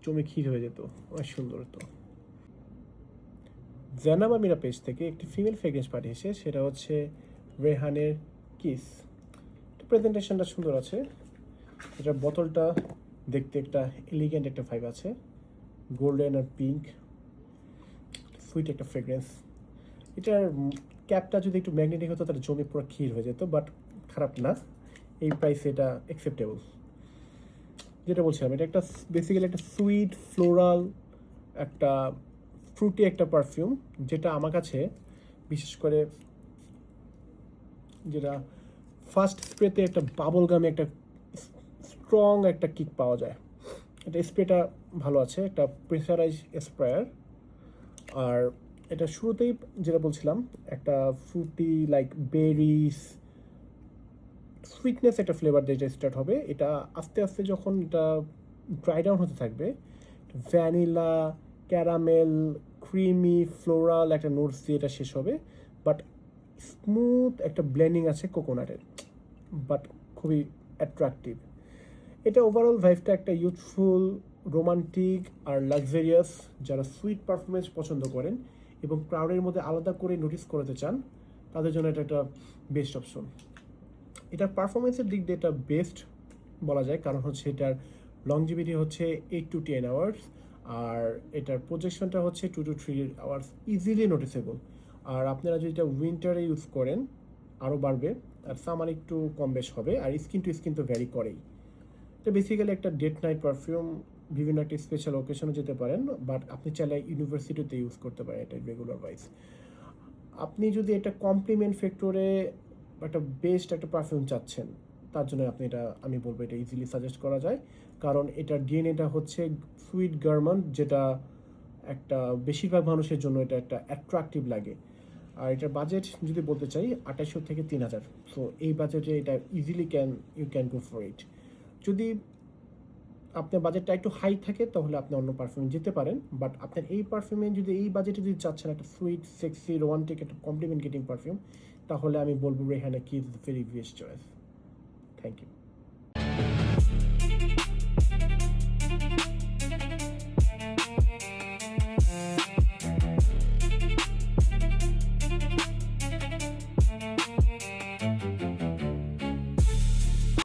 জমে ক্ষীর হয়ে যেত, অনেক সুন্দর হতো। জানাবা মিরা পেজ থেকে একটি ফিমেল ফ্রেগরেন্স পাঠিয়েছে, সেটা হচ্ছে রেহানের কিস। প্রেজেন্টেশনটা সুন্দর আছে, এটার বোতলটা দেখতে একটা এলিগেন্ট একটা ভাইব আছে, গোল্ডেন আর পিঙ্ক, সুইট একটা ফ্রেগরেন্স। এটার ক্যাপটা যদি একটু ম্যাগনেটিক হতো তাহলে জমে পুরো ক্ষীর হয়ে যেত, বাট খারাপ না, এই প্রাইসে এটা অ্যাকসেপ্টেবল। যেটা বলছিলাম, এটা একটা বেসিক্যালি একটা সুইট ফ্লোরাল একটা ফ্রুটি একটা পারফিউম, যেটা আমার কাছে বিশেষ করে যেটা ফার্স্ট স্প্রেতে একটা বাবল গামে একটা স্ট্রং একটা কিক পাওয়া যায়। এটা স্প্রেটা ভালো আছে, একটা প্রেসারাইজ স্প্রেয়ার। আর এটা শুরুতেই যেটা বলছিলাম, একটা ফ্রুটি লাইক বেরিস সুইটনেস একটা ফ্লেভার দিয়ে স্টার্ট হবে। এটা আস্তে আস্তে যখন এটা ড্রাই ডাউন হতে থাকবে, ভ্যানিলা, ক্যারামেল, ক্রিমি, ফ্লোরাল একটা নোটস দিয়ে এটা শেষ হবে। বাট স্মুথ একটা ব্লেন্ডিং আছে কোকোনাটের, বাট খুবই অ্যাট্রাকটিভ। এটা ওভারঅল ভাইবটা একটা ইউথফুল, রোমান্টিক আর লাক্সারিয়াস। যারা সুইট পারফরমেন্স পছন্দ করেন এবং ক্রাউডের মধ্যে আলাদা করে নোটিস করতে চান, তাদের জন্য এটা একটা বেস্ট অপশন। এটার পারফরমেন্সের দিক দিয়ে এটা বেস্ট বলা যায়, কারণ হচ্ছে এটার লংজিভিটি হচ্ছে 8 to 10 আওয়ার্স, আর এটার প্রজেকশনটা হচ্ছে 2 to 3 আওয়ার্স, ইজিলি নোটিসেবল। আর আপনারা যদি এটা উইন্টারে ইউজ করেন আরও বাড়বে, আর সামার একটু কম বেশ হবে, আর স্কিন টু স্কিন তো ভ্যারি করেই। এটা বেসিক্যালি একটা ডেট নাইট পারফিউম, বিভিন্ন একটা স্পেশাল অকেশনে যেতে পারেন, বাট আপনি চাইলে ইউনিভার্সিটিতে ইউজ করতে পারেন এটা রেগুলার ওয়াইজ। আপনি যদি এটা কমপ্লিমেন্ট ফ্যাক্টরে একটা বেস্ট একটা পারফিউম চাচ্ছেন, তার জন্য আপনি এটা, আমি বলবো এটা ইজিলি সাজেস্ট করা যায়, কারণ এটার ডিএনএটা হচ্ছে সুইট গার্মন্ট, যেটা একটা বেশিরভাগ মানুষের জন্য এটা একটা অ্যাট্রাকটিভ লাগে। আর এটার বাজেট যদি বলতে চাই 2800 থেকে 3000, সো এই বাজেটে এটা easily you can go for it. যদি আপনার বাজেটটা একটু হাই থাকে তাহলে আপনি অন্য পারফিউমে যেতে পারেন, বাট আপনার এই পারফিউমে যদি এই বাজেটে যদি চাচ্ছেন একটা সুইট, সেক্সি, রোমান্টিক একটা কমপ্লিমেন্ট গেটিং পারফিউম, তাহলে আমি বলবো রেহানা কি is very best choice. Thank you.